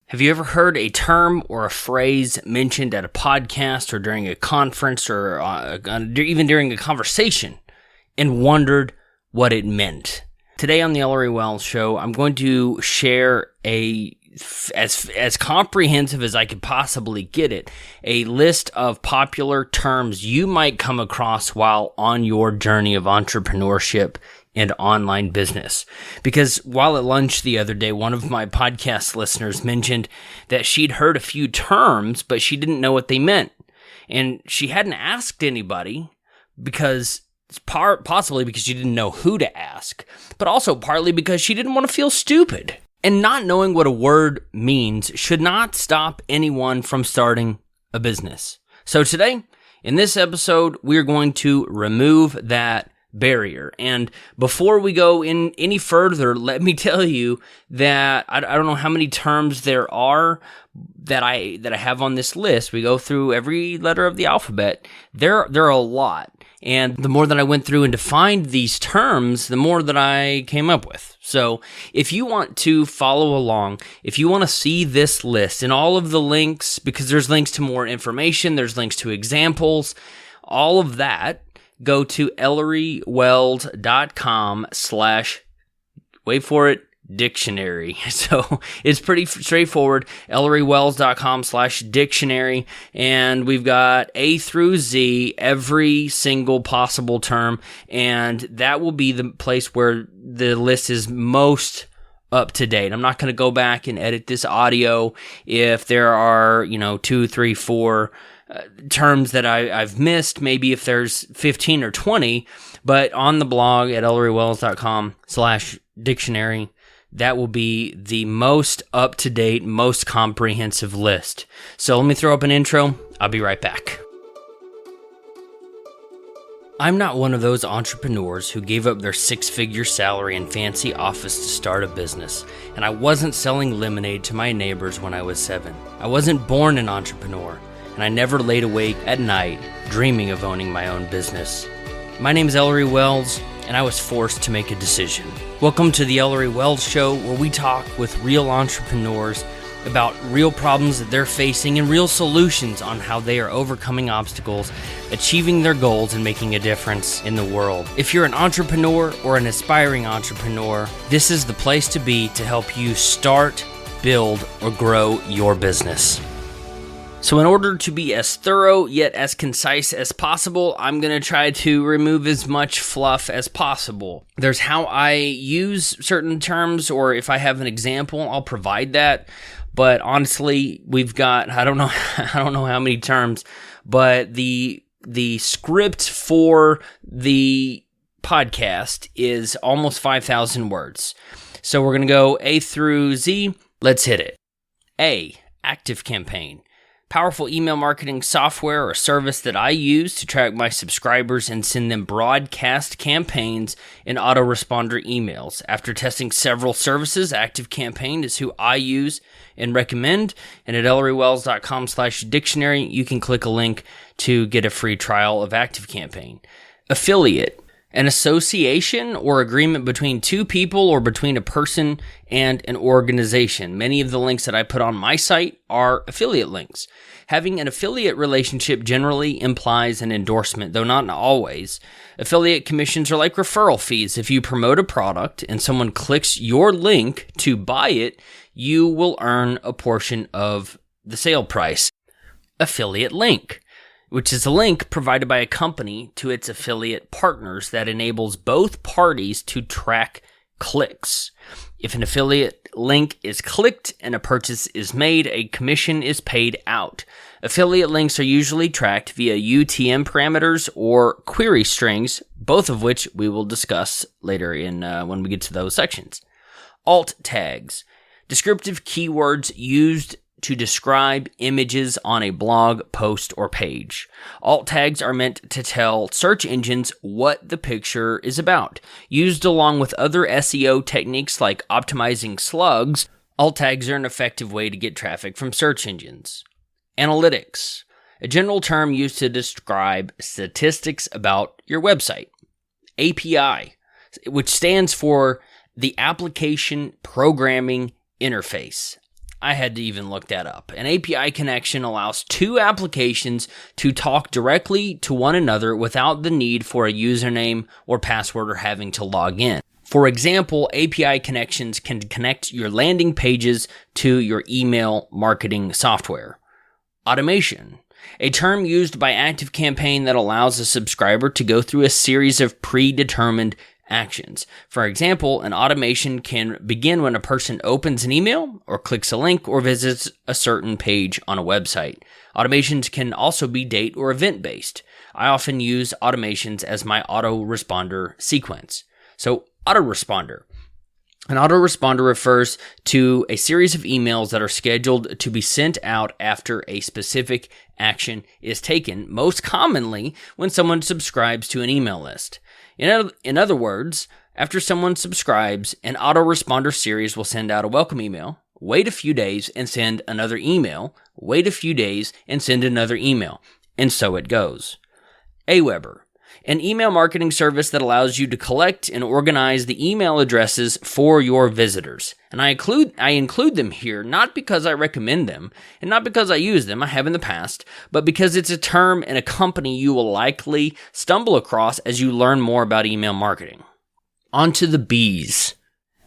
Have you ever heard a term or a phrase mentioned at a podcast or during a conference or even during a conversation and wondered what it meant? Today on the Ellery Wells Show, I'm going to share as comprehensive as I could possibly get it, a list of popular terms you might come across while on your journey of entrepreneurship and online business. Because while at lunch the other day, one of my podcast listeners mentioned that she'd heard a few terms, but she didn't know what they meant. And she hadn't asked anybody because possibly because she didn't know who to ask, but also partly because she didn't want to feel stupid. And not knowing what a word means should not stop anyone from starting a business. So today, in this episode, we're going to remove that barrier. And before we go in any further, let me tell you that I don't know how many terms there are that I have on this list. We go through every letter of the alphabet. There are a lot. And the more that I went through and defined these terms, the more that I came up with. So if you want to follow along, if you want to see this list and all of the links, because there's links to more information, there's links to examples, all of that, go to ellerywells.com/ wait for it, dictionary. So it's pretty straightforward, ellerywells.com/ dictionary, and we've got A through Z, every single possible term, and that will be the place where the list is most up to date. I'm not going to go back and edit this audio if there are, 2, 3, 4 terms that I've missed, maybe if there's 15 or 20, but on the blog at ellerywells.com/ dictionary, that will be the most up-to-date, most comprehensive list. So let me throw up an intro. I'll be right back. I'm not one of those entrepreneurs who gave up their six-figure salary and fancy office to start a business, and I wasn't selling lemonade to my neighbors when I was 7. I wasn't born an entrepreneur, and I never laid awake at night dreaming of owning my own business. My name is Ellery Wells, and I was forced to make a decision. Welcome to the Ellery Wells Show, where we talk with real entrepreneurs about real problems that they're facing and real solutions on how they are overcoming obstacles, achieving their goals, and making a difference in the world. If you're an entrepreneur or an aspiring entrepreneur, this is the place to be to help you start, build, or grow your business. So in order to be as thorough yet as concise as possible, I'm going to try to remove as much fluff as possible. There's how I use certain terms, or if I have an example, I'll provide that. But honestly, we've got, I don't know how many terms, but the script for the podcast is almost 5,000 words. So we're going to go A through Z. Let's hit it. A, Activecampaign. Powerful email marketing software or service that I use to track my subscribers and send them broadcast campaigns and autoresponder emails. After testing several services, Activecampaign is who I use and recommend. And at ellerywells.com/ dictionary, you can click a link to get a free trial of Activecampaign. Affiliate. An association or agreement between two people or between a person and an organization. Many of the links that I put on my site are affiliate links. Having an affiliate relationship generally implies an endorsement, though not always. Affiliate commissions are like referral fees. If you promote a product and someone clicks your link to buy it, you will earn a portion of the sale price. Affiliate link, which is a link provided by a company to its affiliate partners that enables both parties to track clicks. If an affiliate link is clicked and a purchase is made, a commission is paid out. Affiliate links are usually tracked via UTM parameters or query strings, both of which we will discuss later in when we get to those sections. Alt tags, descriptive keywords used to describe images on a blog, post, or page. Alt tags are meant to tell search engines what the picture is about. Used along with other SEO techniques like optimizing slugs, alt tags are an effective way to get traffic from search engines. Analytics, a general term used to describe statistics about your website. API, which stands for the Application Programming Interface. I had to even look that up. An API connection allows two applications to talk directly to one another without the need for a username or password or having to log in. For example, API connections can connect your landing pages to your email marketing software. Automation, a term used by Activecampaign that allows a subscriber to go through a series of predetermined actions. For example, an automation can begin when a person opens an email or clicks a link or visits a certain page on a website. Automations can also be date or event based. I often use automations as my autoresponder sequence. So, autoresponder. An autoresponder refers to a series of emails that are scheduled to be sent out after a specific action is taken, most commonly when someone subscribes to an email list. In other words, after someone subscribes, an autoresponder series will send out a welcome email, wait a few days and send another email, wait a few days and send another email, and so it goes. Aweber, an email marketing service that allows you to collect and organize the email addresses for your visitors. And I include them here not because I recommend them and not because I use them, I have in the past, but because it's a term and a company you will likely stumble across as you learn more about email marketing. On to the B's.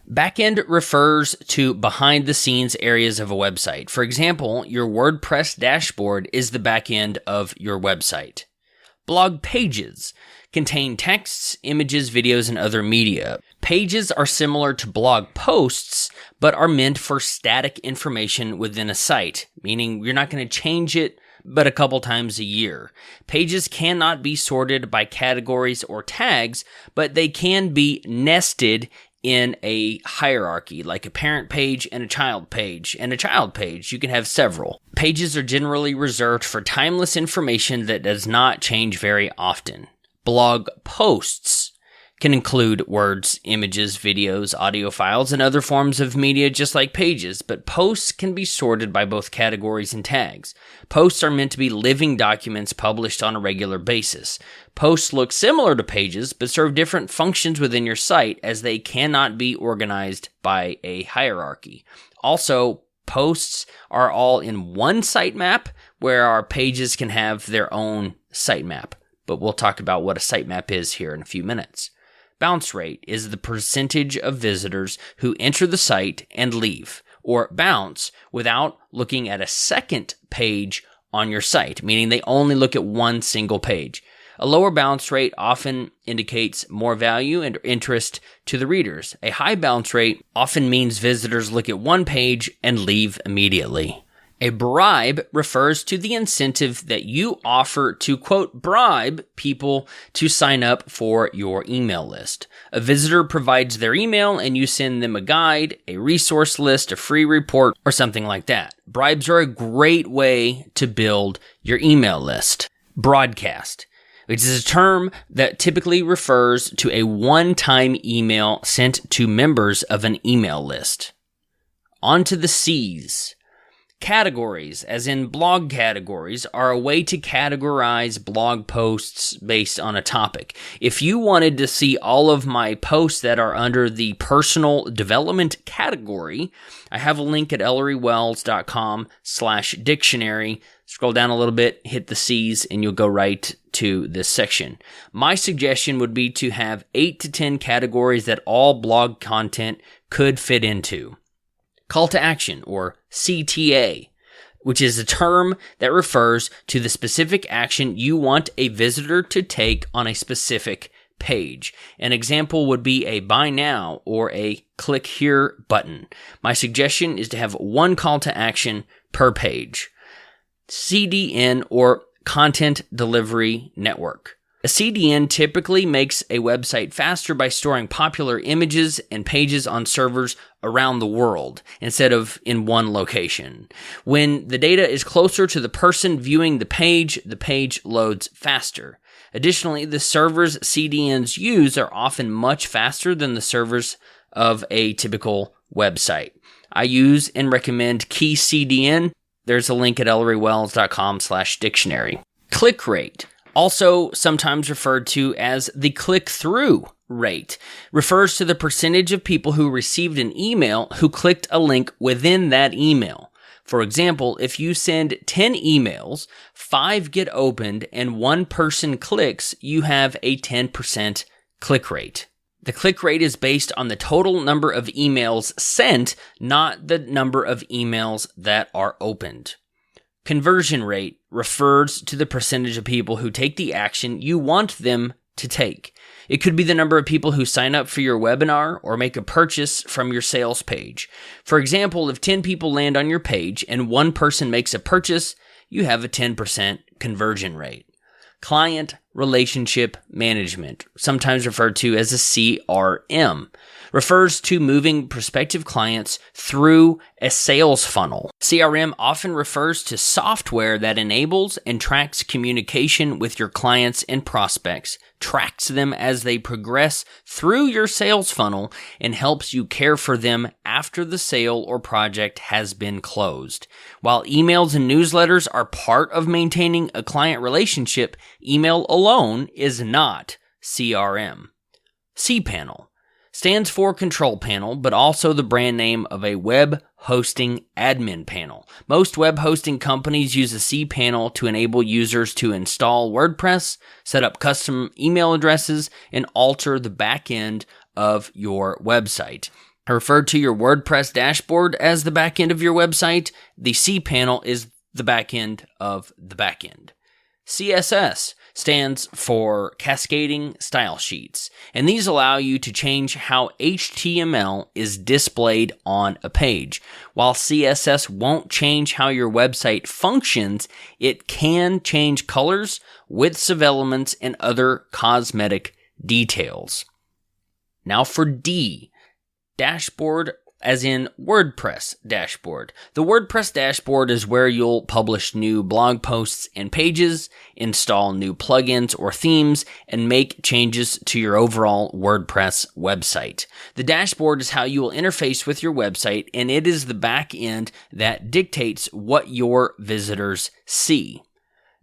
Backend refers to behind-the-scenes areas of a website. For example, your WordPress dashboard is the backend of your website. Blog pages contain texts, images, videos, and other media. Pages are similar to blog posts, but are meant for static information within a site, meaning you're not going to change it but a couple times a year. Pages cannot be sorted by categories or tags, but they can be nested in a hierarchy, like a parent page and a child page. And a child page, you can have several. Pages are generally reserved for timeless information that does not change very often. Blog posts can include words, images, videos, audio files, and other forms of media just like pages, but posts can be sorted by both categories and tags. Posts are meant to be living documents published on a regular basis. Posts look similar to pages, but serve different functions within your site as they cannot be organized by a hierarchy. Also, posts are all in one sitemap, where our pages can have their own sitemap. But we'll talk about what a sitemap is here in a few minutes. Bounce rate is the percentage of visitors who enter the site and leave, or bounce without looking at a second page on your site, meaning they only look at one single page. A lower bounce rate often indicates more value and interest to the readers. A high bounce rate often means visitors look at one page and leave immediately. A bribe refers to the incentive that you offer to, quote, bribe people to sign up for your email list. A visitor provides their email and you send them a guide, a resource list, a free report, or something like that. Bribes are a great way to build your email list. Broadcast, which is a term that typically refers to a one-time email sent to members of an email list. On to the C's. Categories, as in blog categories, are a way to categorize blog posts based on a topic. If you wanted to see all of my posts that are under the personal development category, I have a link at ellerywells.com/dictionary. Scroll down a little bit, hit the C's, and you'll go right to this section. My suggestion would be to have 8 to 10 categories that all blog content could fit into. Call to action, or CTA, which is a term that refers to the specific action you want a visitor to take on a specific page. An example would be a buy now or a click here button. My suggestion is to have one call to action per page. CDN, or Content Delivery Network. A CDN typically makes a website faster by storing popular images and pages on servers around the world instead of in one location. When the data is closer to the person viewing the page loads faster. Additionally, the servers CDNs use are often much faster than the servers of a typical website. I use and recommend Key CDN. There's a link at ellerywells.com/dictionary. Click rate, also sometimes referred to as the click-through rate, refers to the percentage of people who received an email who clicked a link within that email. For example, if you send 10 emails, 5 get opened, and 1 person clicks, you have a 10% click rate. The click rate is based on the total number of emails sent, not the number of emails that are opened. Conversion rate refers to the percentage of people who take the action you want them to take. It could be the number of people who sign up for your webinar or make a purchase from your sales page. For example, if 10 people land on your page and 1 person makes a purchase, you have a 10% conversion rate. Client Relationship Management, sometimes referred to as a CRM, refers to moving prospective clients through a sales funnel. CRM often refers to software that enables and tracks communication with your clients and prospects, tracks them as they progress through your sales funnel, and helps you care for them after the sale or project has been closed. While emails and newsletters are part of maintaining a client relationship, email alone is not CRM. Cpanel stands for Control Panel, but also the brand name of a web hosting admin panel. Most web hosting companies use a cPanel to enable users to install WordPress, set up custom email addresses, and alter the back end of your website. I refer to your WordPress dashboard as the back end of your website. The cPanel is the back end of the back end. CSS stands for Cascading Style Sheets, and these allow you to change how HTML is displayed on a page. While CSS won't change how your website functions, it can change colors, widths of elements, and other cosmetic details. Now for D, dashboard, as in WordPress dashboard. The WordPress dashboard is where you'll publish new blog posts and pages, install new plugins or themes, and make changes to your overall WordPress website. The dashboard is how you will interface with your website, and it is the back end that dictates what your visitors see.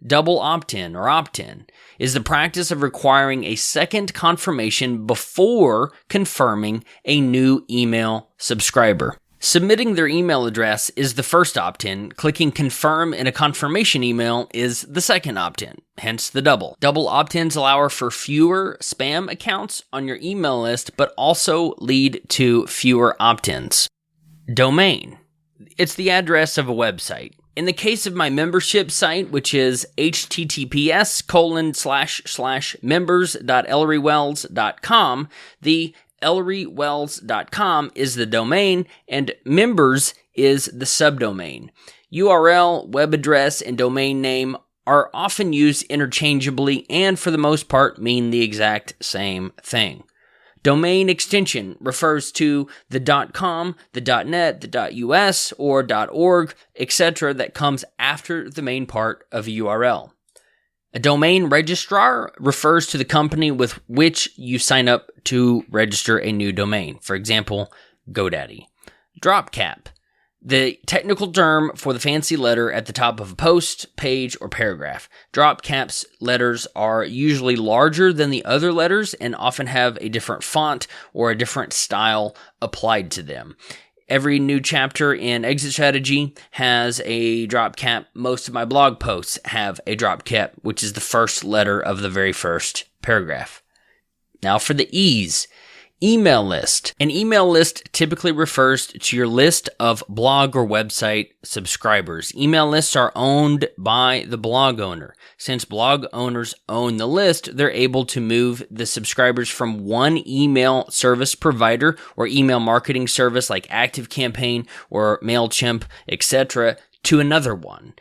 Double opt-in or opt-in is the practice of requiring a second confirmation before confirming a new email subscriber. Submitting their email address is the first opt-in. Clicking confirm in a confirmation email is the second opt-in, hence the double. Double opt-ins allow for fewer spam accounts on your email list, but also lead to fewer opt-ins. Domain. It's the address of a website. In the case of my membership site, which is https://members.ellerywells.com, the ellerywells.com is the domain, and members is the subdomain. URL, web address, and domain name are often used interchangeably and for the most part mean the exact same thing. Domain extension refers to the .com, the .net, the .us, or .org, etc. that comes after the main part of a URL. A domain registrar refers to the company with which you sign up to register a new domain. For example, GoDaddy. Dropcap, the technical term for the fancy letter at the top of a post, page, or paragraph. Dropcap's letters are usually larger than the other letters and often have a different font or a different style applied to them. Every new chapter in Exit Strategy has a drop cap. Most of my blog posts have a drop cap, which is the first letter of the very first paragraph. Now for the E's. Email list. An email list typically refers to your list of blog or website subscribers. Email lists are owned by the blog owner. Since blog owners own the list, they're able to move the subscribers from one email service provider or email marketing service like Activecampaign or MailChimp, etc., to another one.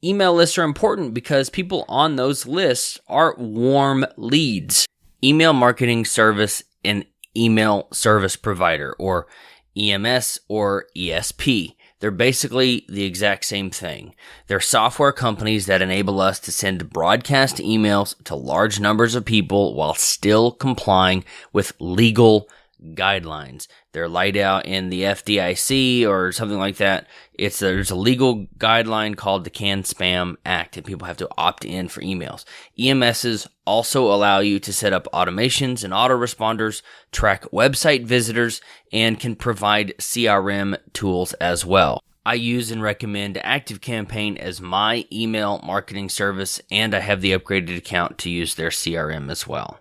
Email lists are important because people on those lists are warm leads. Email marketing service and email service provider, or EMS or ESP. They're basically the exact same thing. They're software companies that enable us to send broadcast emails to large numbers of people while still complying with legal guidelines. They're laid out in the FDIC or something like that. There's a legal guideline called the CAN-SPAM Act, and people have to opt in for emails. EMSs also allow you to set up automations and autoresponders, track website visitors, and can provide CRM tools as well. I use and recommend Activecampaign as my email marketing service, and I have the upgraded account to use their CRM as well.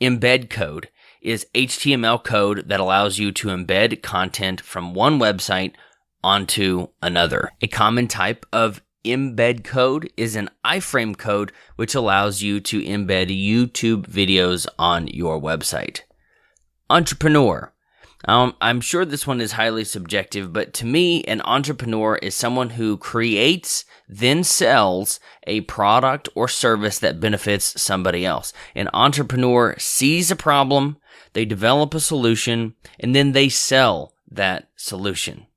Embed Code is HTML code that allows you to embed content from one website onto another. A common type of embed code is an iframe code, which allows you to embed YouTube videos on your website. Entrepreneur. I'm sure this one is highly subjective, but to me, an entrepreneur is someone who creates, then sells a product or service that benefits somebody else. An entrepreneur sees a problem, they develop a solution, and then they sell that solution.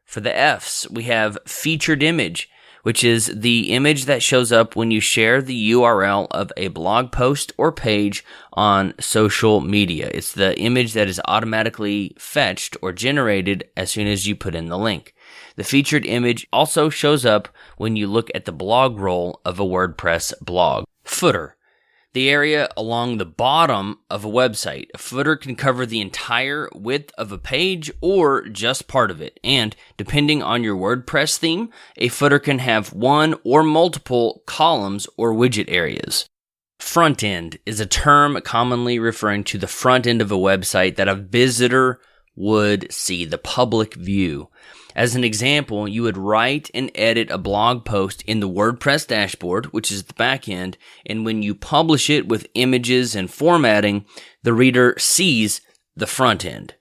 For the F's, we have featured image, which is the image that shows up when you share the URL of a blog post or page on social media. It's the image that is automatically fetched or generated as soon as you put in the link. The featured image also shows up when you look at the blog roll of a WordPress blog. Footer. The area along the bottom of a website. A footer can cover the entire width of a page or just part of it. And depending on your WordPress theme, a footer can have one or multiple columns or widget areas. Front end is a term commonly referring to the front end of a website that a visitor would see, the public view. As an example, you would write and edit a blog post in the WordPress dashboard, which is the back end, and when you publish it with images and formatting, the reader sees the front end.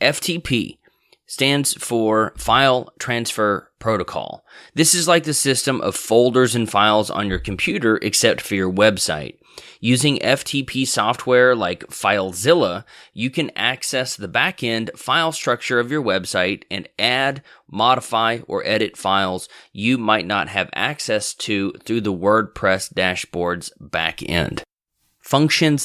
FTP stands for File Transfer Protocol. This is like the system of folders and files on your computer, except for your website. Using FTP software like FileZilla, you can access the back-end file structure of your website and add, modify, or edit files you might not have access to through the WordPress dashboard's back-end. Functions.php,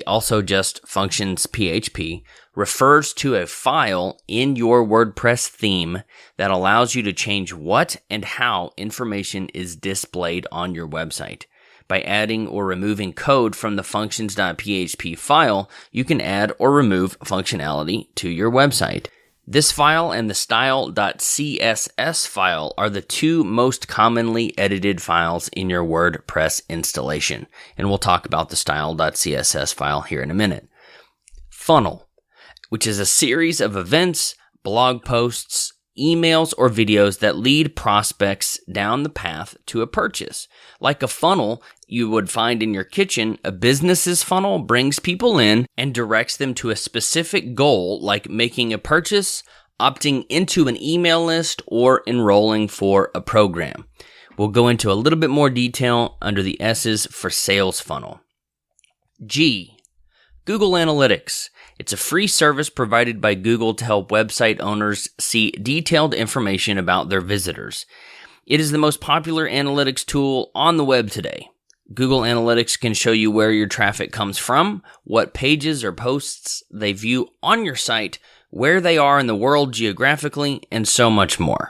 also just functions.php, refers to a file in your WordPress theme that allows you to change what and how information is displayed on your website. By adding or removing code from the functions.php file, you can add or remove functionality to your website. This file and the style.css file are the two most commonly edited files in your WordPress installation, and we'll talk about the style.css file here in a minute. Funnel, which is a series of events, blog posts, emails, or videos that lead prospects down the path to a purchase. Like a funnel you would find in your kitchen, a business's funnel brings people in and directs them to a specific goal, like making a purchase, opting into an email list, or enrolling for a program. We'll go into a little bit more detail under the S's for sales funnel. G, Google Analytics. It's a free service provided by Google to help website owners see detailed information about their visitors. It is the most popular analytics tool on the web today. Google Analytics can show you where your traffic comes from, what pages or posts they view on your site, where they are in the world geographically, and so much more.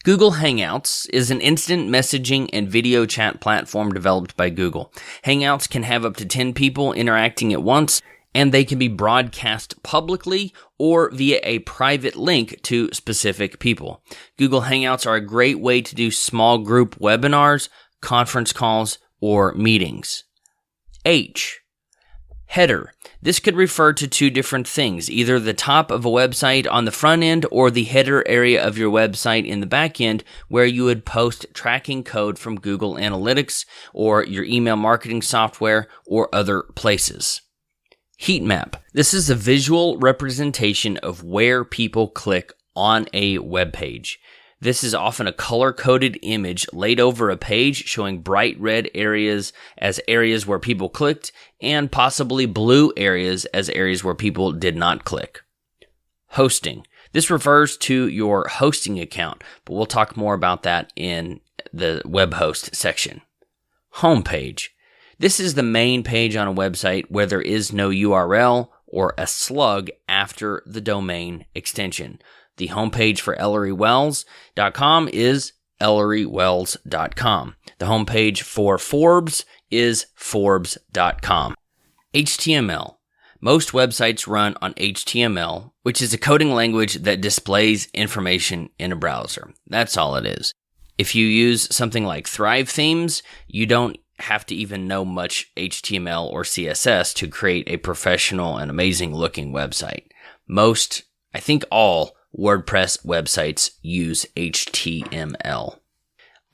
Google Hangouts is an instant messaging and video chat platform developed by Google. Hangouts can have up to 10 people interacting at once, and they can be broadcast publicly or via a private link to specific people. Google Hangouts are a great way to do small group webinars, conference calls, or meetings. H, header. This could refer to two different things, either the top of a website on the front end or the header area of your website in the back end, where you would post tracking code from Google Analytics or your email marketing software or other places. Heat map. This is a visual representation of where people click on a web page. This is often a color-coded image laid over a page showing bright red areas as areas where people clicked and possibly blue areas as areas where people did not click. Hosting. This refers to your hosting account, but we'll talk more about that in the web host section. Homepage. This is the main page on a website where there is no URL or a slug after the domain extension. The homepage for ElleryWells.com is ElleryWells.com. The homepage for Forbes is Forbes.com. HTML. Most websites run on HTML, which is a coding language that displays information in a browser. That's all it is. If you use something like Thrive Themes, you don't have to even know much HTML or CSS to create a professional and amazing looking website. Most, I think all, WordPress websites use HTML.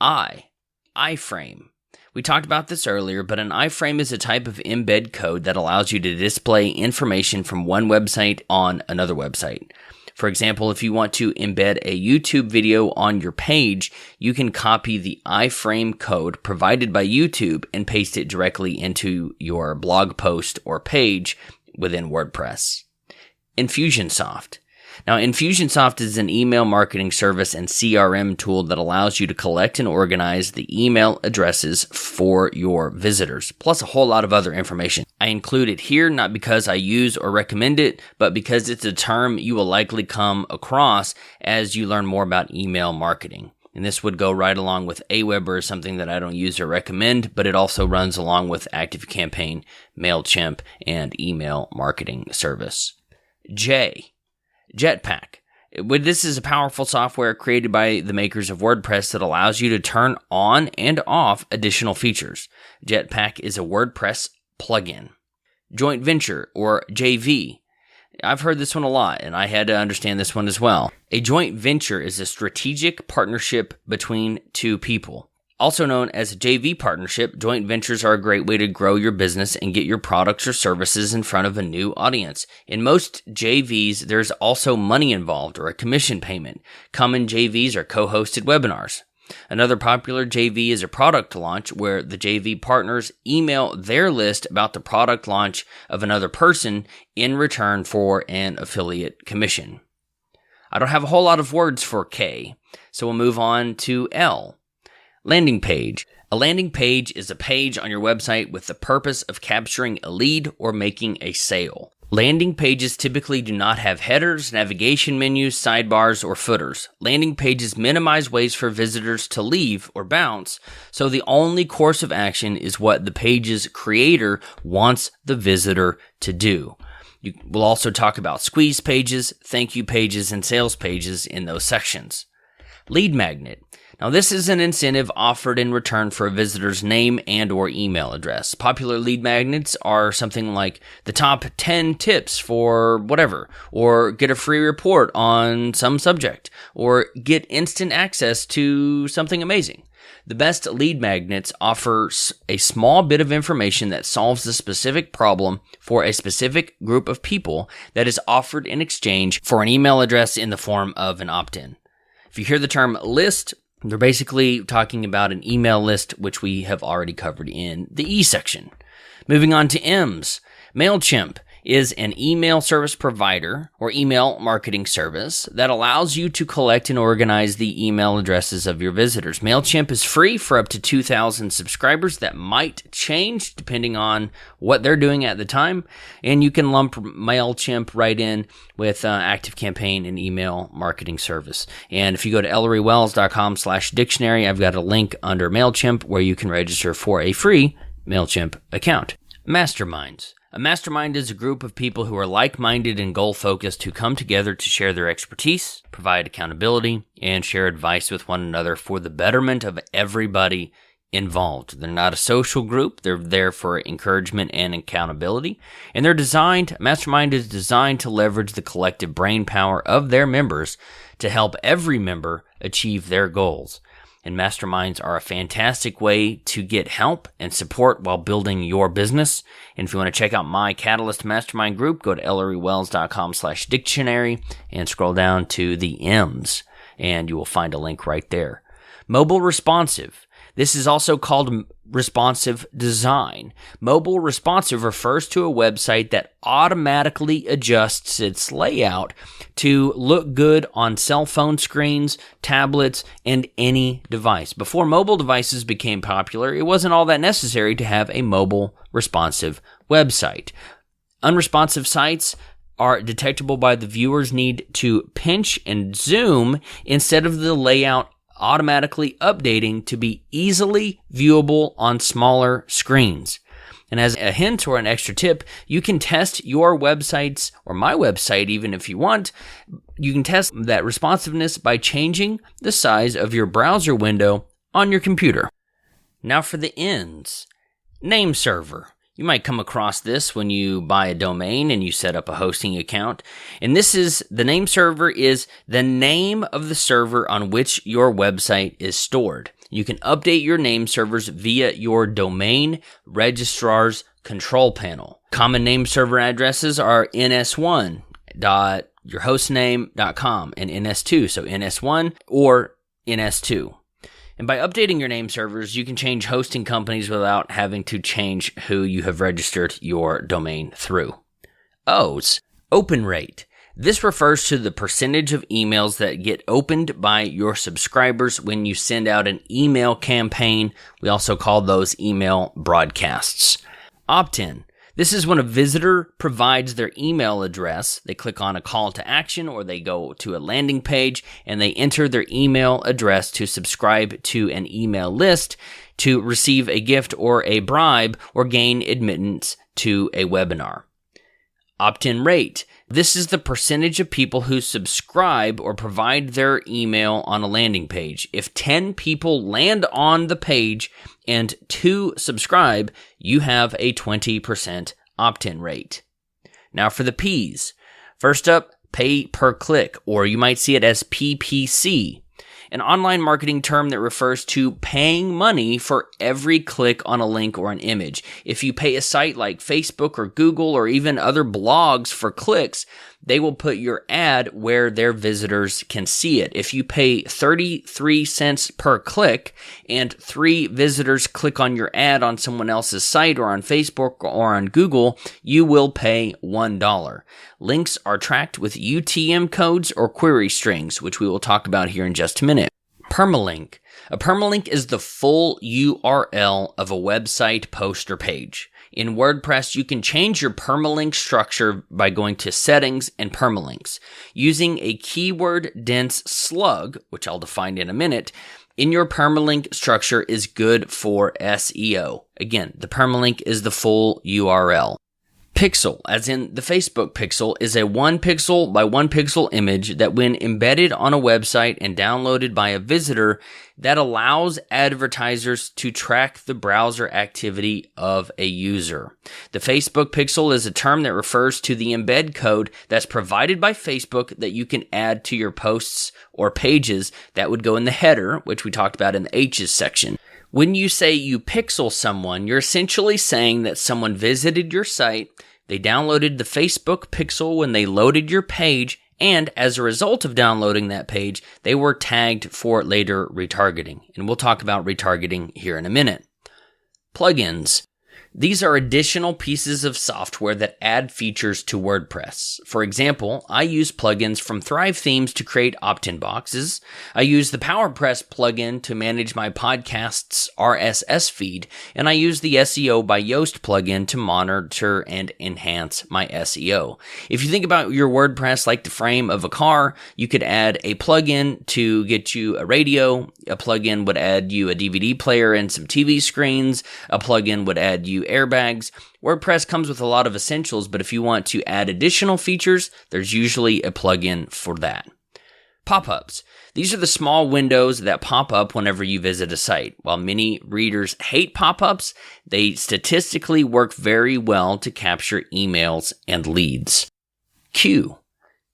iframe. We talked about this earlier, but an iframe is a type of embed code that allows you to display information from one website on another website. For example, if you want to embed a YouTube video on your page, you can copy the iframe code provided by YouTube and paste it directly into your blog post or page within WordPress. Infusionsoft. Now, Infusionsoft is an email marketing service and CRM tool that allows you to collect and organize the email addresses for your visitors, plus a whole lot of other information. I include it here not because I use or recommend it, but because it's a term you will likely come across as you learn more about email marketing. And this would go right along with Aweber, something that I don't use or recommend, but it also runs along with Activecampaign, MailChimp, and email marketing service. Jetpack. This is a powerful software created by the makers of WordPress that allows you to turn on and off additional features. Jetpack is a WordPress plugin. Joint venture, or JV. I've heard this one a lot, and I had to understand this one as well. A joint venture is a strategic partnership between two people. Also known as a JV partnership, joint ventures are a great way to grow your business and get your products or services in front of a new audience. In most JVs, there's also money involved or a commission payment. Common JVs are co-hosted webinars. Another popular JV is a product launch where the JV partners email their list about the product launch of another person in return for an affiliate commission. I don't have a whole lot of words for K, so we'll move on to L. Landing page. A landing page is a page on your website with the purpose of capturing a lead or making a sale. Landing pages typically do not have headers, navigation menus, sidebars, or footers. Landing pages minimize ways for visitors to leave or bounce, so the only course of action is what the page's creator wants the visitor to do. We'll also talk about squeeze pages, thank you pages, and sales pages in those sections. Lead magnet. Now, this is an incentive offered in return for a visitor's name and or email address. Popular lead magnets are something like the top 10 tips for whatever, or get a free report on some subject, or get instant access to something amazing. The best lead magnets offer a small bit of information that solves a specific problem for a specific group of people that is offered in exchange for an email address in the form of an opt-in. If you hear the term list, they're basically talking about an email list, which we have already covered in the E section. Moving on to M's. MailChimp is an email service provider or email marketing service that allows you to collect and organize the email addresses of your visitors. MailChimp is free for up to 2,000 subscribers. That might change depending on what they're doing at the time. And you can lump MailChimp right in with Activecampaign and email marketing service. And if you go to ElleryWells.com/dictionary, I've got a link under MailChimp where you can register for a free MailChimp account. Masterminds. A mastermind is a group of people who are like-minded and goal-focused who come together to share their expertise, provide accountability, and share advice with one another for the betterment of everybody involved. They're not a social group. They're there for encouragement and accountability. And mastermind is designed to leverage the collective brain power of their members to help every member achieve their goals. And masterminds are a fantastic way to get help and support while building your business. And if you want to check out my Catalyst Mastermind group, go to ElleryWells.com/dictionary and scroll down to the M's, and you will find a link right there. Mobile responsive. This is also called responsive design. Mobile responsive refers to a website that automatically adjusts its layout to look good on cell phone screens, tablets, and any device. Before mobile devices became popular, it wasn't all that necessary to have a mobile responsive website. Unresponsive sites are detectable by the viewer's need to pinch and zoom instead of the layout automatically updating to be easily viewable on smaller screens. And as a hint or an extra tip, you can test your websites, or my website even if you want, you can test that responsiveness by changing the size of your browser window on your computer. Now for the ends. Name server. You might come across this when you buy a domain and you set up a hosting account. And the name server is the name of the server on which your website is stored. You can update your name servers via your Domain Registrar's control panel. Common name server addresses are ns1.yourhostname.com and ns2, so ns1 or ns2. And by updating your name servers, you can change hosting companies without having to change who you have registered your domain through. O's, open rate. This refers to the percentage of emails that get opened by your subscribers when you send out an email campaign. We also call those email broadcasts. Opt-in. This is when a visitor provides their email address. They click on a call to action or they go to a landing page and they enter their email address to subscribe to an email list to receive a gift or a bribe or gain admittance to a webinar. Opt-in rate. This is the percentage of people who subscribe or provide their email on a landing page. If 10 people land on the page and 2 subscribe, you have a 20% opt-in rate. Now for the P's. First up, pay per click, or you might see it as PPC, an online marketing term that refers to paying money for every click on a link or an image. If you pay a site like Facebook or Google or even other blogs for clicks, they will put your ad where their visitors can see it. If you pay 33 cents per click and 3 visitors click on your ad on someone else's site or on Facebook or on Google, you will pay $1. Links are tracked with UTM codes or query strings, which we will talk about here in just a minute. Permalink. A permalink is the full URL of a website, post, or page. In WordPress, you can change your permalink structure by going to Settings and Permalinks. Using a keyword-dense slug, which I'll define in a minute, in your permalink structure is good for SEO. Again, the permalink is the full URL. Pixel, as in the Facebook pixel, is a 1 pixel by 1 pixel image that when embedded on a website and downloaded by a visitor, that allows advertisers to track the browser activity of a user. The Facebook pixel is a term that refers to the embed code that's provided by Facebook that you can add to your posts or pages that would go in the header, which we talked about in the H's section. When you say you pixel someone, you're essentially saying that someone visited your site, they downloaded the Facebook pixel when they loaded your page, and as a result of downloading that page, they were tagged for later retargeting. And we'll talk about retargeting here in a minute. Plugins. These are additional pieces of software that add features to WordPress. For example, I use plugins from Thrive Themes to create opt-in boxes. I use the PowerPress plugin to manage my podcast's RSS feed, and I use the SEO by Yoast plugin to monitor and enhance my SEO. If you think about your WordPress like the frame of a car, you could add a plugin to get you a radio. A plugin would add you a DVD player and some TV screens. A plugin would add you airbags. WordPress comes with a lot of essentials, but if you want to add additional features, there's usually a plugin for that. Pop-ups. These are the small windows that pop up whenever you visit a site. While many readers hate pop-ups, they statistically work very well to capture emails and leads. Q.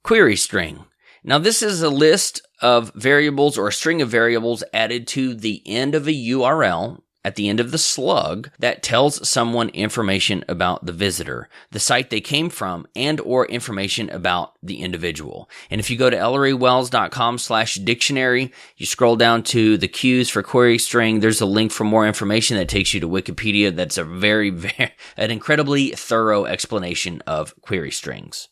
Query string. Now this is a list of variables or a string of variables added to the end of a URL at the end of the slug that tells someone information about the visitor, the site they came from, and or information about the individual. And if you go to ElleryWells.com/dictionary, you scroll down to the Q's for query string, there's a link for more information that takes you to Wikipedia. That's a an incredibly thorough explanation of query strings.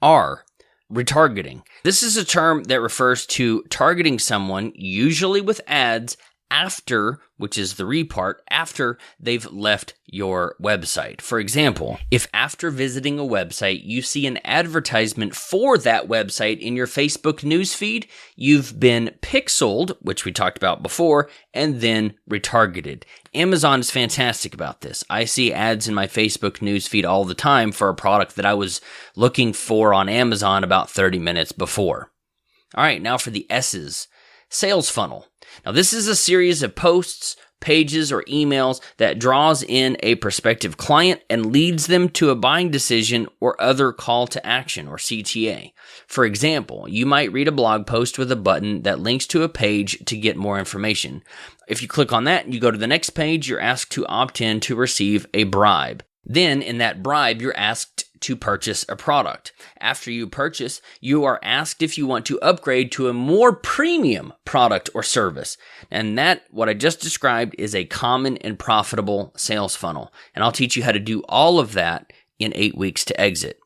R. Retargeting. This is a term that refers to targeting someone, usually with ads, after, which is the read part, after they've left your website. For example, if after visiting a website you see an advertisement for that website in your Facebook newsfeed, you've been pixeled, which we talked about before, and then retargeted. Amazon is fantastic about this. I see ads in my Facebook newsfeed all the time for a product that I was looking for on Amazon about 30 minutes before. All right, now for the S's. Sales funnel. Now, this is a series of posts, pages, or emails that draws in a prospective client and leads them to a buying decision or other call to action, or CTA. For example, you might read a blog post with a button that links to a page to get more information. If you click on that and you go to the next page, you're asked to opt in to receive a bribe. Then, in that bribe, you're asked to purchase a product. After you purchase, you are asked if you want to upgrade to a more premium product or service. And that, what I just described, is a common and profitable sales funnel. And I'll teach you how to do all of that in 8 weeks to exit.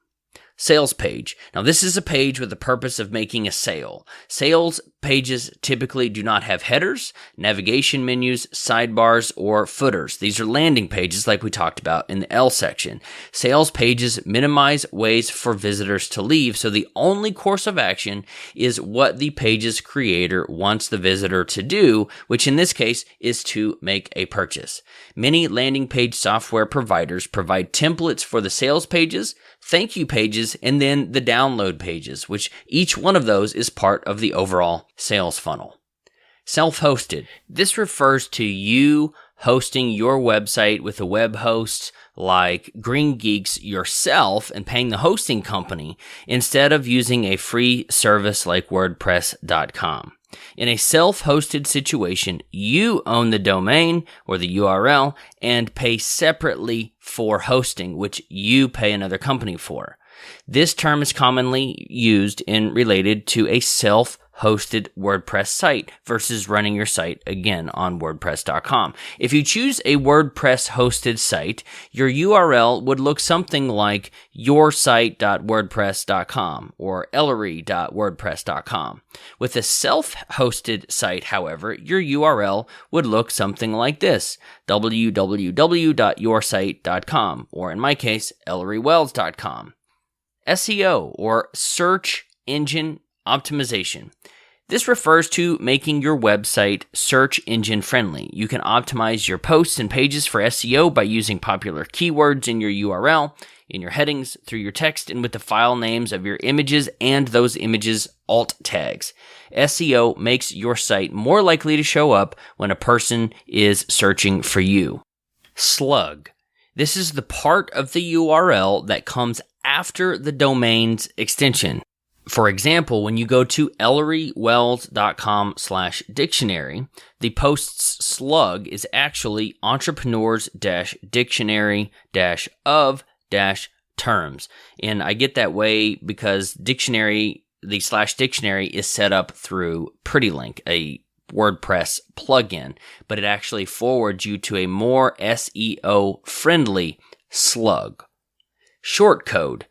Sales page. Now, this is a page with the purpose of making a sale. Sales pages typically do not have headers, navigation menus, sidebars, or footers. These are landing pages like we talked about in the L section. Sales pages minimize ways for visitors to leave, so the only course of action is what the page's creator wants the visitor to do, which in this case is to make a purchase. Many landing page software providers provide templates for the sales pages, thank you pages, and then the download pages, which each one of those is part of the overall sales funnel. Self-hosted. This refers to you hosting your website with a web host like Green Geeks yourself and paying the hosting company instead of using a free service like WordPress.com. In a self-hosted situation, you own the domain or the URL and pay separately for hosting, which you pay another company for. This term is commonly used in related to a self-hosted WordPress site versus running your site again on WordPress.com. If you choose a WordPress hosted site, your URL would look something like yoursite.wordpress.com or ellery.wordpress.com. With a self-hosted site, however, your URL would look something like this: www.yoursite.com, or in my case, ellerywells.com. SEO, or search engine optimization. This refers to making your website search engine friendly. You can optimize your posts and pages for SEO by using popular keywords in your URL, in your headings, through your text, and with the file names of your images and those images' alt tags. SEO makes your site more likely to show up when a person is searching for you. Slug. This is the part of the URL that comes after the domain's extension. For example, when you go to ellerywells.com/dictionary, the post's slug is actually entrepreneurs-dictionary-of-terms. And I get that way because dictionary, the /dictionary is set up through Permalink, a WordPress plugin, but it actually forwards you to a more SEO-friendly slug. Shortcode.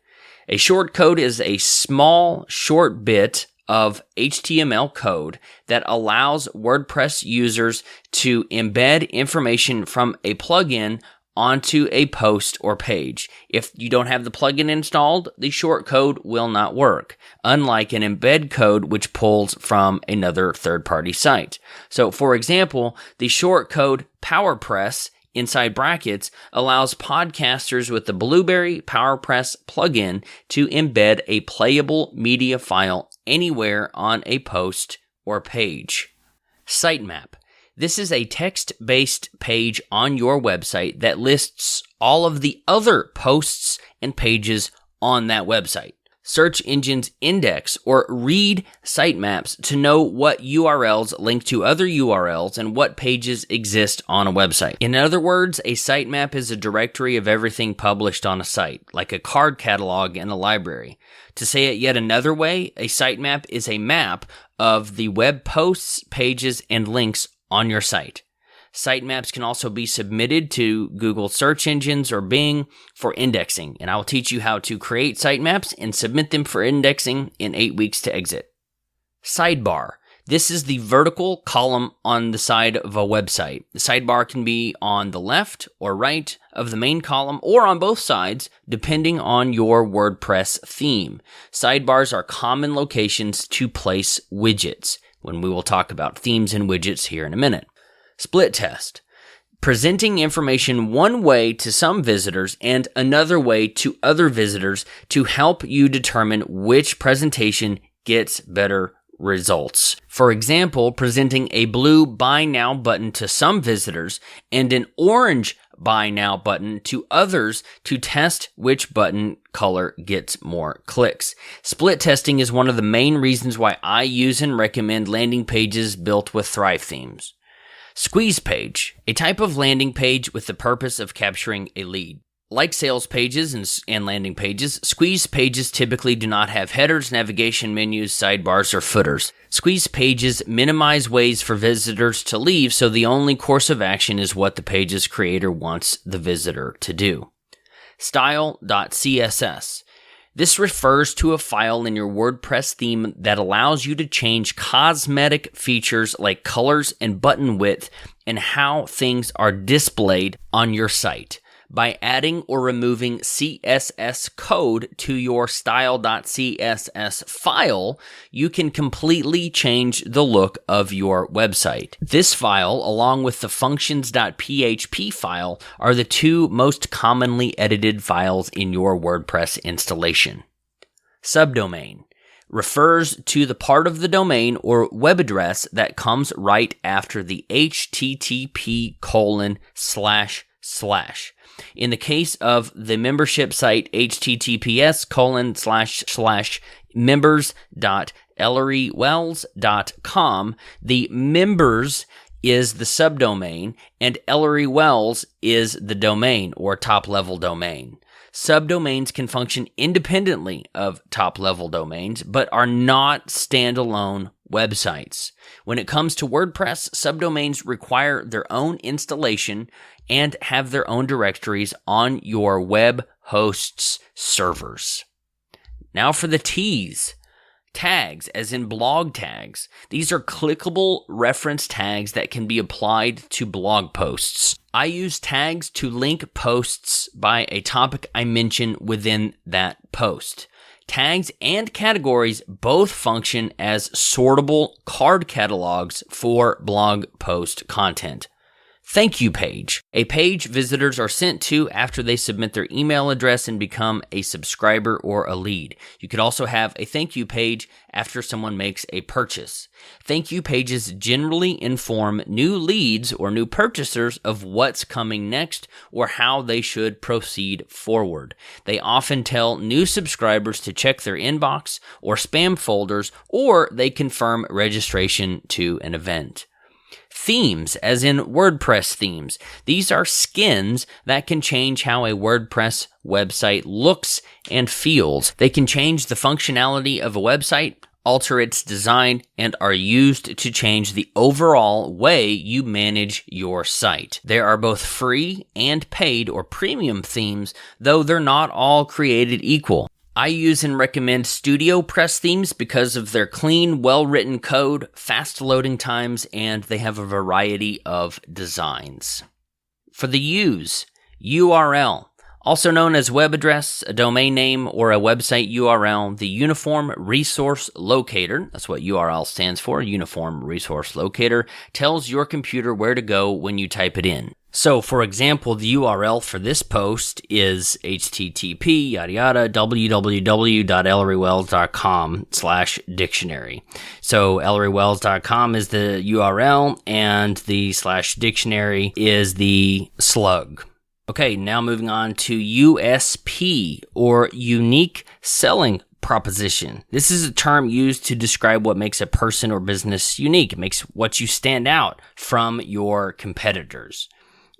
A shortcode is a small, short bit of HTML code that allows WordPress users to embed information from a plugin onto a post or page. If you don't have the plugin installed, the shortcode will not work, unlike an embed code which pulls from another third-party site. So, for example, the shortcode PowerPress inside brackets allows podcasters with the Blueberry PowerPress plugin to embed a playable media file anywhere on a post or page. Sitemap. This is a text-based page on your website that lists all of the other posts and pages on that website. Search engines index or read sitemaps to know what URLs link to other URLs and what pages exist on a website. In other words, a sitemap is a directory of everything published on a site, like a card catalog in a library. To say it yet another way, a sitemap is a map of the web posts, pages, and links on your site. Sitemaps can also be submitted to Google search engines or Bing for indexing, and I will teach you how to create sitemaps and submit them for indexing in 8 weeks to exit. Sidebar. This is the vertical column on the side of a website. The sidebar can be on the left or right of the main column or on both sides, depending on your WordPress theme. Sidebars are common locations to place widgets, when we will talk about themes and widgets here in a minute. Split test. Presenting information one way to some visitors and another way to other visitors to help you determine which presentation gets better results. For example, presenting a blue Buy Now button to some visitors and an orange Buy Now button to others to test which button color gets more clicks. Split testing is one of the main reasons why I use and recommend landing pages built with Thrive themes. Squeeze page, a type of landing page with the purpose of capturing a lead. Like sales pages and landing pages, squeeze pages typically do not have headers, navigation menus, sidebars, or footers. Squeeze pages minimize ways for visitors to leave, so the only course of action is what the page's creator wants the visitor to do. Style.css. This refers to a file in your WordPress theme that allows you to change cosmetic features like colors and button width and how things are displayed on your site. By adding or removing CSS code to your style.css file, you can completely change the look of your website. This file, along with the functions.php file, are the two most commonly edited files in your WordPress installation. Subdomain refers to the part of the domain or web address that comes right after the http:// In the case of the membership site, https://members.ellerywells.com, the members is the subdomain and Ellery Wells is the domain or top-level domain. Subdomains can function independently of top-level domains, but are not standalone websites. When it comes to WordPress, subdomains require their own installation and have their own directories on your web host's servers. Now for the T's. Tags, as in blog tags. These are clickable reference tags that can be applied to blog posts. I use tags to link posts by a topic I mention within that post. Tags and categories both function as sortable card catalogs for blog post content. Thank you page. A page visitors are sent to after they submit their email address and become a subscriber or a lead. You could also have a thank you page after someone makes a purchase. Thank you pages generally inform new leads or new purchasers of what's coming next or how they should proceed forward. They often tell new subscribers to check their inbox or spam folders, or they confirm registration to an event. Themes, as in WordPress themes. These are skins that can change how a WordPress website looks and feels. They can change the functionality of a website, alter its design, and are used to change the overall way you manage your site. There are both free and paid or premium themes, though they're not all created equal. I use and recommend StudioPress themes because of their clean, well-written code, fast loading times, and they have a variety of designs. For the U's, URL, also known as web address, a domain name, or a website URL, the Uniform Resource Locator, that's what URL stands for, Uniform Resource Locator, tells your computer where to go when you type it in. So, for example, the URL for this post is http www.ellerywells.com/dictionary. So, ellerywells.com is the URL, and the /dictionary is the slug. Okay, now moving on to USP, or unique selling proposition. This is a term used to describe what makes a person or business unique. It makes what you stand out from your competitors.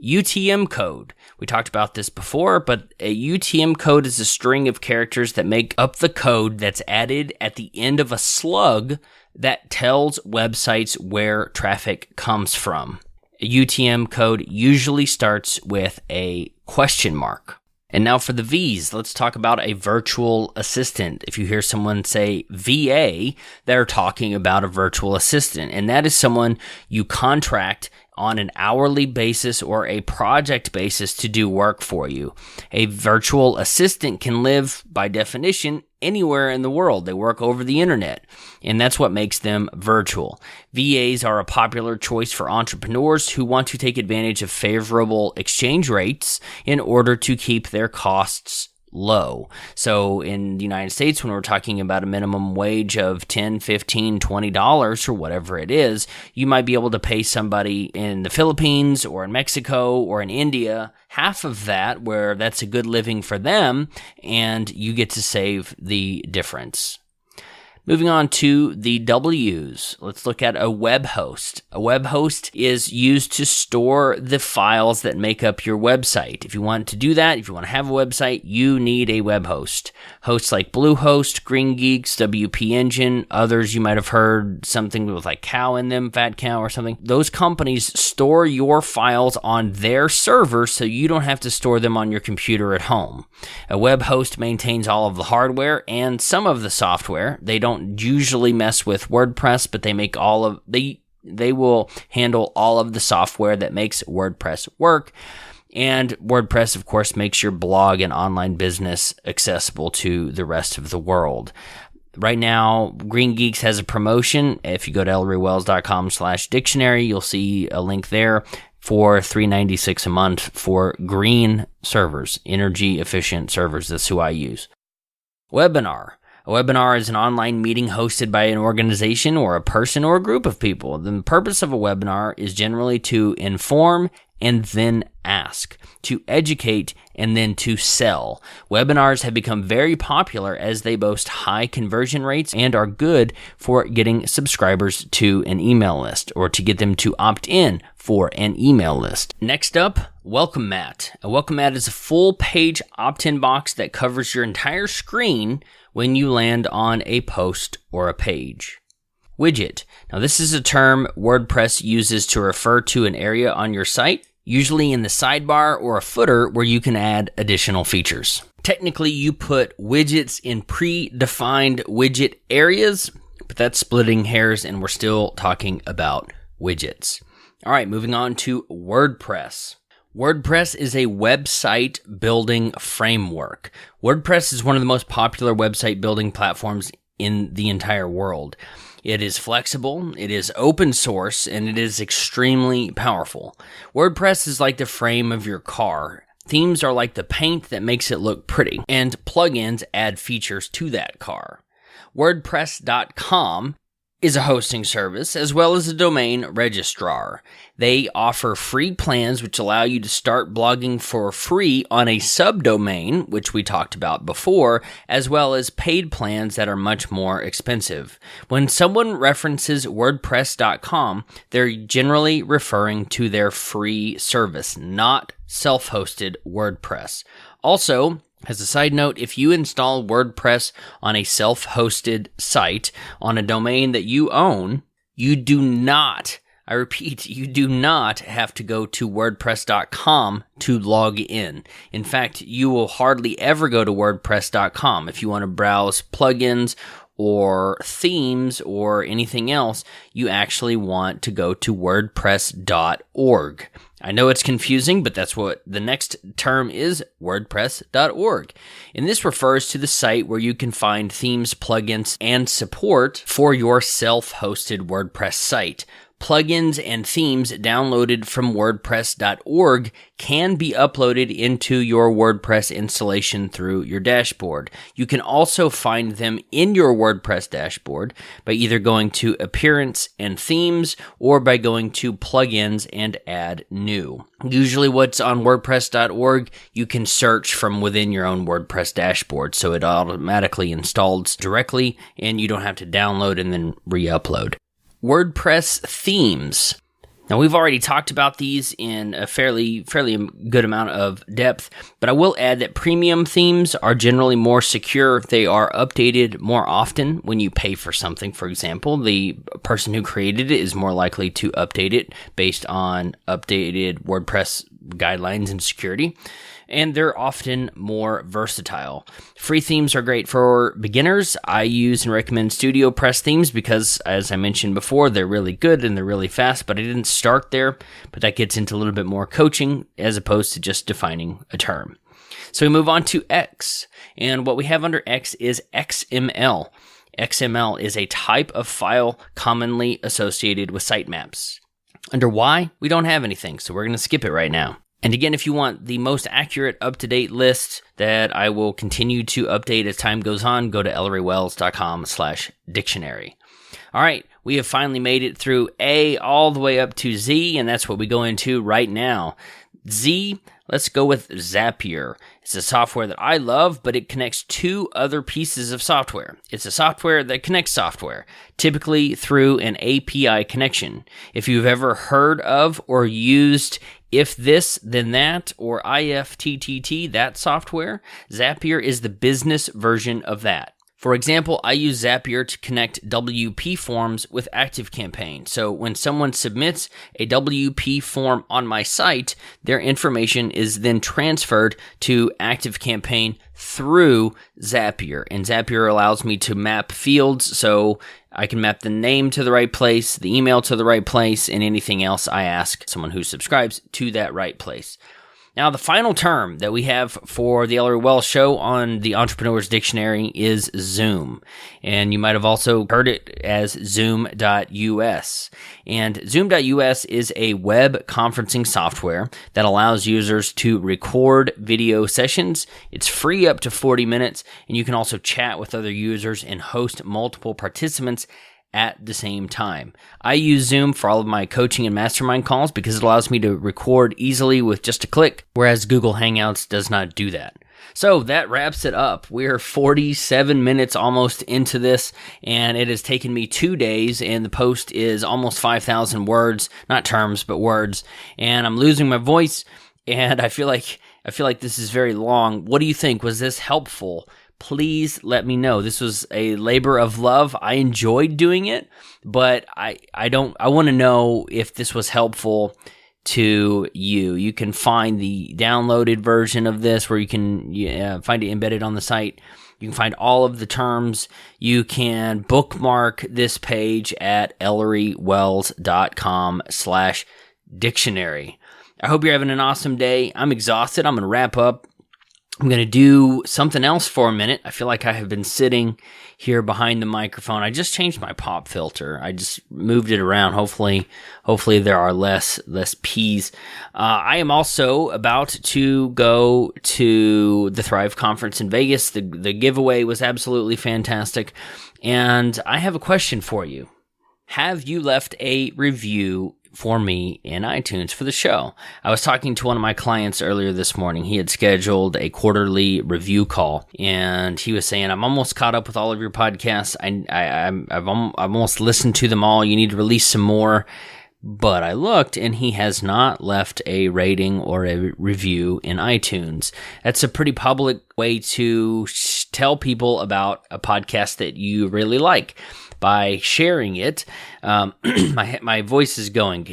UTM code. We talked about this before, but a UTM code is a string of characters that make up the code that's added at the end of a slug that tells websites where traffic comes from. A UTM code usually starts with a question mark. And now for the V's, let's talk about a virtual assistant. If you hear someone say VA, they're talking about a virtual assistant, and that is someone you contract on an hourly basis or a project basis to do work for you. A virtual assistant can live, by definition, anywhere in the world. They work over the internet, and that's what makes them virtual. VAs are a popular choice for entrepreneurs who want to take advantage of favorable exchange rates in order to keep their costs low. So in the United States, when we're talking about a minimum wage of $10, $15, $20 or whatever it is, you might be able to pay somebody in the Philippines or in Mexico or in India half of that, where that's a good living for them, and you get to save the difference. Moving on to the W's, let's look at a web host. A web host is used to store the files that make up your website. If you want to do that, if you want to have a website, you need a web host. Hosts like Bluehost, Green Geeks, WP Engine, others you might have heard something with like cow in them, Fat Cow or something. Those companies store your files on their servers so you don't have to store them on your computer at home. A web host maintains all of the hardware and some of the software. They don't usually mess with WordPress, but they will handle all of the software that makes WordPress work. And WordPress, of course, makes your blog and online business accessible to the rest of the world. Right now, Green Geeks has a promotion. If you go to ellerywells.com/dictionary, you'll see a link there for $3.96 a month for green servers, energy efficient servers. That's who I use. Webinar. A webinar is an online meeting hosted by an organization or a person or a group of people. The purpose of a webinar is generally to inform and then ask, to educate and then to sell. Webinars have become very popular as they boast high conversion rates and are good for getting subscribers to an email list or to get them to opt in for an email list. Next up, Welcome Mat. A Welcome Mat is a full page opt-in box that covers your entire screen when you land on a post or a page. Widget. Now, this is a term WordPress uses to refer to an area on your site, usually in the sidebar or a footer where you can add additional features. Technically, you put widgets in predefined widget areas, but that's splitting hairs, and we're still talking about widgets. All right, moving on to WordPress. WordPress is a website building framework. WordPress is one of the most popular website building platforms in the entire world. It is flexible, it is open source, and it is extremely powerful. WordPress is like the frame of your car. Themes are like the paint that makes it look pretty, and plugins add features to that car. WordPress.com is a hosting service as well as a domain registrar. They offer free plans which allow you to start blogging for free on a subdomain, which we talked about before, as well as paid plans that are much more expensive. When someone references WordPress.com, they're generally referring to their free service, not self-hosted WordPress. Also, as a side note, if you install WordPress on a self-hosted site on a domain that you own, you do not, I repeat, you do not have to go to WordPress.com to log in. In fact, you will hardly ever go to WordPress.com. If you want to browse plugins or themes or anything else, you actually want to go to WordPress.org. I know it's confusing, but that's what the next term is, WordPress.org. And this refers to the site where you can find themes, plugins, and support for your self-hosted WordPress site. Plugins and themes downloaded from WordPress.org can be uploaded into your WordPress installation through your dashboard. You can also find them in your WordPress dashboard by either going to Appearance and Themes or by going to Plugins and Add New. Usually what's on WordPress.org, you can search from within your own WordPress dashboard, so it automatically installs directly and you don't have to download and then re-upload. WordPress Themes. Now, we've already talked about these in a fairly good amount of depth, but I will add that premium themes are generally more secure. They are updated more often when you pay for something. For example, the person who created it is more likely to update it based on updated WordPress guidelines and security, and they're often more versatile. Free themes are great for beginners. I use and recommend Wordpress Themes because, as I mentioned before, they're really good and they're really fast, but I didn't start there, but that gets into a little bit more coaching as opposed to just defining a term. So we move on to X, and what we have under X is XML. XML is a type of file commonly associated with sitemaps. Under Y, we don't have anything, so we're going to skip it right now. And again, if you want the most accurate, up-to-date list that I will continue to update as time goes on, go to ellerywells.com/dictionary. All right, we have finally made it through A all the way up to Z, and that's what we go into right now. Z, let's go with Zapier. It's a software that I love, but it connects two other pieces of software. It's a software that connects software, typically through an API connection. If you've ever heard of or used If This Then That or IFTTT, that software, Zapier is the business version of that. For example, I use Zapier to connect WP forms with Activecampaign. So when someone submits a WP form on my site, their information is then transferred to Activecampaign through Zapier. And Zapier allows me to map fields, so I can map the name to the right place, the email to the right place, and anything else I ask someone who subscribes to that right place. Now, the final term that we have for the Ellery Wells Show on the Entrepreneur's Dictionary is Zoom. And you might have also heard it as Zoom.us. And Zoom.us is a web conferencing software that allows users to record video sessions. It's free up to 40 minutes, and you can also chat with other users and host multiple participants at the same time. I use Zoom for all of my coaching and mastermind calls because it allows me to record easily with just a click, whereas Google Hangouts does not do that. So that wraps it up. We're 47 minutes almost into this, and it has taken me 2 days, and the post is almost 5,000 words, not terms, but words, and I'm losing my voice, and I feel like this is very long. What do you think? Was this helpful? Please let me know. This was a labor of love. I enjoyed doing it, but I want to know if this was helpful to you. You can find the downloaded version of this where you can find it embedded on the site. You can find all of the terms. You can bookmark this page at ellerywells.com/dictionary. I hope you're having an awesome day. I'm exhausted. I'm going to wrap up. I'm going to do something else for a minute. I feel like I have been sitting here behind the microphone. I just changed my pop filter. I just moved it around. Hopefully there are less P's. I am also about to go to the Thrive Conference in Vegas. The giveaway was absolutely fantastic. And I have a question for you. Have you left a review for me in iTunes for the show? I was talking to one of my clients earlier this morning. He had scheduled a quarterly review call, and he was saying, I'm almost caught up with all of your podcasts. I've almost listened to them all. You need to release some more. But I looked, and he has not left a rating or a review in iTunes. That's a pretty public way to tell people about a podcast that you really like. By sharing it. My voice is going.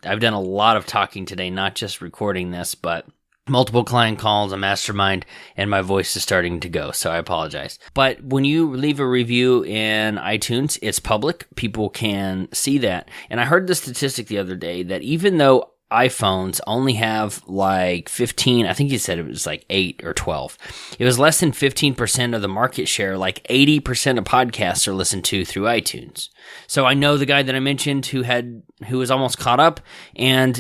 I've done a lot of talking today, not just recording this, but multiple client calls, a mastermind, and my voice is starting to go, so I apologize. But when you leave a review in iTunes, it's public. People can see that. And I heard the statistic the other day that even though iPhones only have like 15, I think you said it was like 8 or 12. It was less than 15% of the market share. Like 80% of podcasts are listened to through iTunes. So I know the guy that I mentioned who was almost caught up and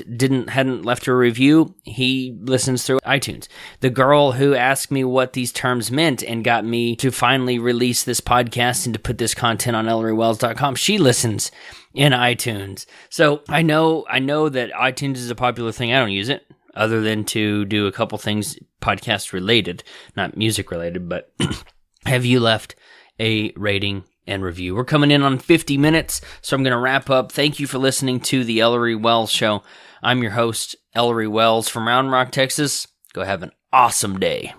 hadn't left a review. He listens through iTunes. The girl who asked me what these terms meant and got me to finally release this podcast and to put this content on ellerywells.com, she listens in iTunes. So I know that iTunes is a popular thing. I don't use it other than to do a couple things podcast related, not music related, but have you left a rating and review? We're coming in on 50 minutes, so I'm going to wrap up. Thank you for listening to the Ellery Wells Show. I'm your host, Ellery Wells from Round Rock, Texas. Go have an awesome day.